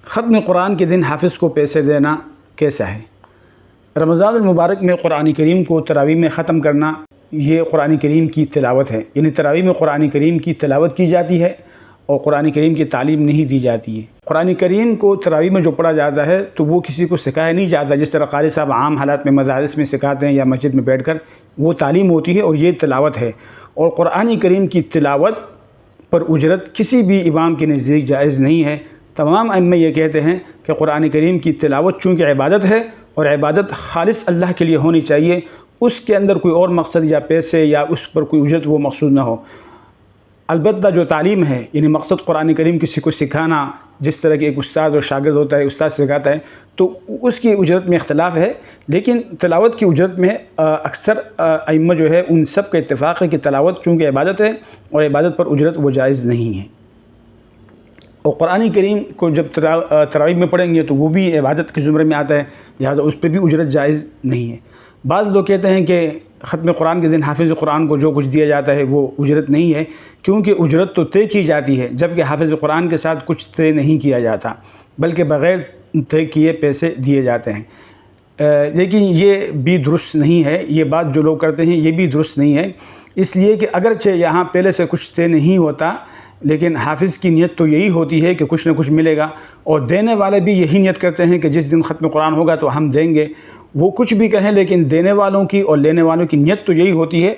ختم قرآن کے دن حافظ کو پیسے دینا کیسا ہے؟ رمضان المبارک میں قرآن کریم کو تراویح میں ختم کرنا یہ قرآن کریم کی تلاوت ہے، یعنی تراویح میں قرآن کریم کی تلاوت کی جاتی ہے اور قرآن کریم کی تعلیم نہیں دی جاتی ہے۔ قرآن کریم کو تراویح میں جو پڑھا جاتا ہے تو وہ کسی کو سکھایا نہیں جاتا، جس طرح قاری صاحب عام حالات میں مدارس میں سکھاتے ہیں یا مسجد میں بیٹھ کر، وہ تعلیم ہوتی ہے اور یہ تلاوت ہے۔ اور قرآن کریم کی تلاوت پر اجرت کسی بھی امام کے نزدیک جائز نہیں ہے۔ تمام ائمہ یہ کہتے ہیں کہ قرآن کریم کی تلاوت چونکہ عبادت ہے اور عبادت خالص اللہ کے لیے ہونی چاہیے، اس کے اندر کوئی اور مقصد یا پیسے یا اس پر کوئی اجرت وہ مقصود نہ ہو۔ البتہ جو تعلیم ہے، یعنی مقصد قرآن کریم کسی کو سکھانا، جس طرح کہ ایک استاد اور شاگرد ہوتا ہے، استاد سکھاتا ہے تو اس کی اجرت میں اختلاف ہے، لیکن تلاوت کی اجرت میں اکثر ائمہ جو ہے ان سب کا اتفاق ہے کہ تلاوت چونکہ عبادت ہے اور عبادت پر اجرت وہ جائز نہیں ہے۔ اور قرآن کریم کو جب تراویح میں پڑھیں گے تو وہ بھی عبادت کے زمرے میں آتا ہے، لہٰذا اس پہ بھی اجرت جائز نہیں ہے۔ بعض لوگ کہتے ہیں کہ ختم قرآن کے دن حافظ قرآن کو جو کچھ دیا جاتا ہے وہ اجرت نہیں ہے، کیونکہ اجرت تو طے کی جاتی ہے، جبکہ حافظ قرآن کے ساتھ کچھ طے نہیں کیا جاتا، بلکہ بغیر طے کیے پیسے دیے جاتے ہیں۔ لیکن یہ بھی درست نہیں ہے، یہ بات جو لوگ کرتے ہیں یہ بھی درست نہیں ہے، اس لیے کہ اگرچہ یہاں پہلے سے کچھ طے نہیں ہوتا، لیکن حافظ کی نیت تو یہی ہوتی ہے کہ کچھ نہ کچھ ملے گا، اور دینے والے بھی یہی نیت کرتے ہیں کہ جس دن ختم قرآن ہوگا تو ہم دیں گے۔ وہ کچھ بھی کہیں لیکن دینے والوں کی اور لینے والوں کی نیت تو یہی ہوتی ہے۔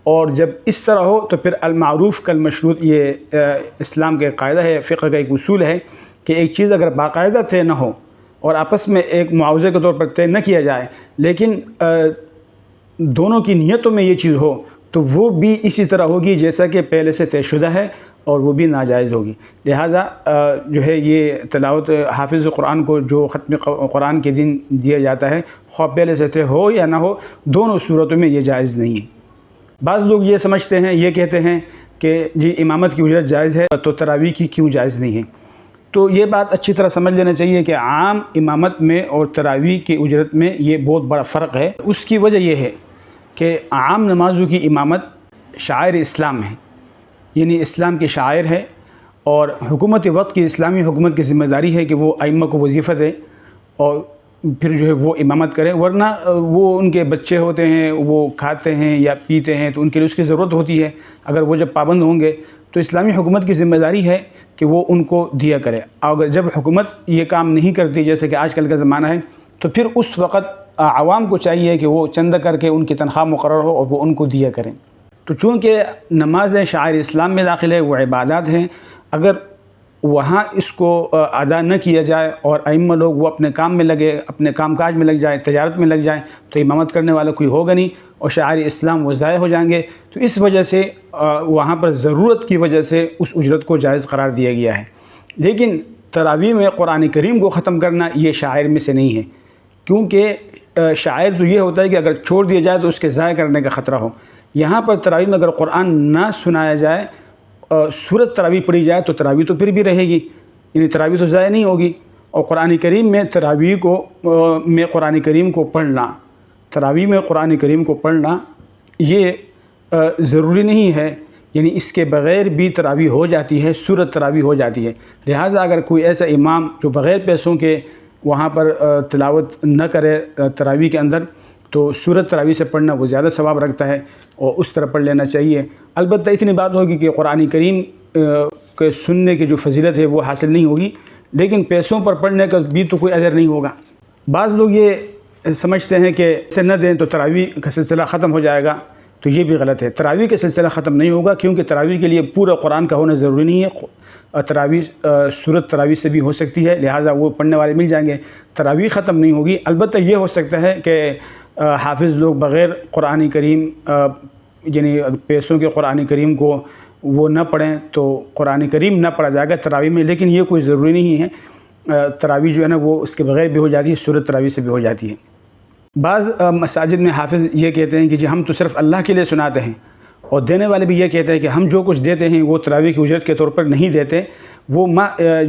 اور جب اس طرح ہو تو پھر المعروف کالمشروط، یہ اسلام کا قاعدہ ہے، فقہ کا ایک اصول ہے کہ ایک چیز اگر باقاعدہ طے نہ ہو اور آپس میں ایک معاوضے کے طور پر طے نہ کیا جائے، لیکن دونوں کی نیتوں میں یہ چیز ہو تو وہ بھی اسی طرح ہوگی جیسا کہ پہلے سے طے شدہ ہے، اور وہ بھی ناجائز ہوگی۔ لہٰذا جو ہے یہ تلاوت حافظ قرآن کو جو ختم قرآن کے دن دیا جاتا ہے، خواہ پہلے سے طے ہو یا نہ ہو، دونوں صورتوں میں یہ جائز نہیں ہے۔ بعض لوگ یہ سمجھتے ہیں، یہ کہتے ہیں کہ جی امامت کی اجرت جائز ہے تو تراویح کی کیوں جائز نہیں ہے؟ تو یہ بات اچھی طرح سمجھ لینا چاہیے کہ عام امامت میں اور تراویح کی اجرت میں یہ بہت بڑا فرق ہے۔ اس کی وجہ یہ ہے کہ عام نمازوں کی امامت شعائر اسلام ہے، یعنی اسلام کے شاعر ہے، اور حکومت وقت کی اسلامی حکومت کی ذمہ داری ہے کہ وہ ائمہ کو وظیفہ دے اور پھر جو ہے وہ امامت کرے، ورنہ وہ ان کے بچے ہوتے ہیں، وہ کھاتے ہیں یا پیتے ہیں تو ان کے لیے اس کی ضرورت ہوتی ہے۔ اگر وہ جب پابند ہوں گے تو اسلامی حکومت کی ذمہ داری ہے کہ وہ ان کو دیا کرے، اور جب حکومت یہ کام نہیں کرتی، جیسے کہ آج کل کا زمانہ ہے، تو پھر اس وقت عوام کو چاہیے کہ وہ چندہ کر کے ان کی تنخواہ مقرر ہو اور وہ ان کو دیا کریں۔ تو چونکہ نمازیں شعائر اسلام میں داخل ہے، وہ عبادات ہیں، اگر وہاں اس کو ادا نہ کیا جائے اور ائمہ لوگ وہ اپنے کام میں لگے، اپنے کام کاج میں لگ جائیں، تجارت میں لگ جائیں، تو امامت کرنے والا کوئی ہوگا نہیں اور شعائر اسلام وہ ضائع ہو جائیں گے۔ تو اس وجہ سے وہاں پر ضرورت کی وجہ سے اس اجرت کو جائز قرار دیا گیا ہے۔ لیکن تراویح میں قرآن کریم کو ختم کرنا یہ شعائر میں سے نہیں ہے، کیونکہ شعائر تو یہ ہوتا ہے کہ اگر چھوڑ دیا جائے تو اس کے ضائع کرنے کا خطرہ ہو۔ یہاں پر تراویح میں اگر قرآن نہ سنایا جائے، سورت تراویح پڑھی جائے تو تراویح تو پھر بھی رہے گی، یعنی تراویح تو ضائع نہیں ہوگی۔ اور قرآن کریم میں تراویح میں قرآن کریم کو پڑھنا، تراویح میں قرآن کریم کو پڑھنا یہ ضروری نہیں ہے، یعنی اس کے بغیر بھی تراویح ہو جاتی ہے، سورت تراویح ہو جاتی ہے۔ لہٰذا اگر کوئی ایسا امام جو بغیر پیسوں کے وہاں پر تلاوت نہ کرے تراویح کے اندر، تو سورت تراویح سے پڑھنا وہ زیادہ ثواب رکھتا ہے اور اس طرح پڑھ لینا چاہیے۔ البتہ اتنی بات ہوگی کہ قرآن کریم کے سننے کی جو فضیلت ہے وہ حاصل نہیں ہوگی، لیکن پیسوں پر پڑھنے کا بھی تو کوئی اجر نہیں ہوگا۔ بعض لوگ یہ سمجھتے ہیں کہ اسے نہ دیں تو تراویح کا سلسلہ ختم ہو جائے گا، تو یہ بھی غلط ہے۔ تراویح کا سلسلہ ختم نہیں ہوگا، کیونکہ تراویح کے لیے پورا قرآن کا ہونا ضروری نہیں ہے، تراویح سورت تراویح سے بھی ہو سکتی ہے، لہٰذا وہ پڑھنے والے مل جائیں گے، تراویح ختم نہیں ہوگی۔ البتہ یہ ہو سکتا ہے کہ حافظ لوگ بغیر قرآن کریم، یعنی پیسوں کے قرآن کریم کو وہ نہ پڑھیں تو قرآن کریم نہ پڑھا جائے گا تراویح میں، لیکن یہ کوئی ضروری نہیں ہے۔ تراویح جو ہے نا وہ اس کے بغیر بھی ہو جاتی ہے، سورت تراویح سے بھی ہو جاتی ہے۔ بعض مساجد میں حافظ یہ کہتے ہیں کہ جی ہم تو صرف اللہ کے لیے سناتے ہیں، اور دینے والے بھی یہ کہتے ہیں کہ ہم جو کچھ دیتے ہیں وہ تراویح کی اجرت کے طور پر نہیں دیتے، وہ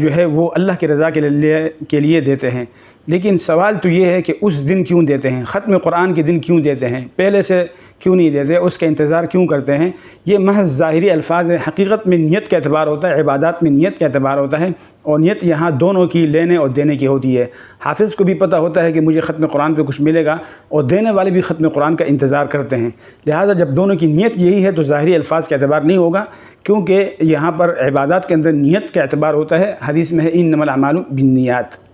جو ہے وہ اللہ کی رضا کے لیے دیتے ہیں۔ لیکن سوال تو یہ ہے کہ اس دن کیوں دیتے ہیں، ختم قرآن کے دن کیوں دیتے ہیں؟ پہلے سے کیوں نہیں دیتے، اس کا انتظار کیوں کرتے ہیں؟ یہ محض ظاہری الفاظ ہیں، حقیقت میں نیت کا اعتبار ہوتا ہے، عبادات میں نیت کا اعتبار ہوتا ہے، اور نیت یہاں دونوں کی، لینے اور دینے کی ہوتی ہے۔ حافظ کو بھی پتہ ہوتا ہے کہ مجھے ختم قرآن پہ کچھ ملے گا، اور دینے والے بھی ختم قرآن کا انتظار کرتے ہیں، لہٰذا جب دونوں کی نیت یہی ہے تو ظاہری الفاظ کا اعتبار نہیں ہوگا، کیونکہ یہاں پر عبادات کے اندر نیت کا اعتبار ہوتا ہے۔ حدیث میں ہے انما الاعمال بالنیات۔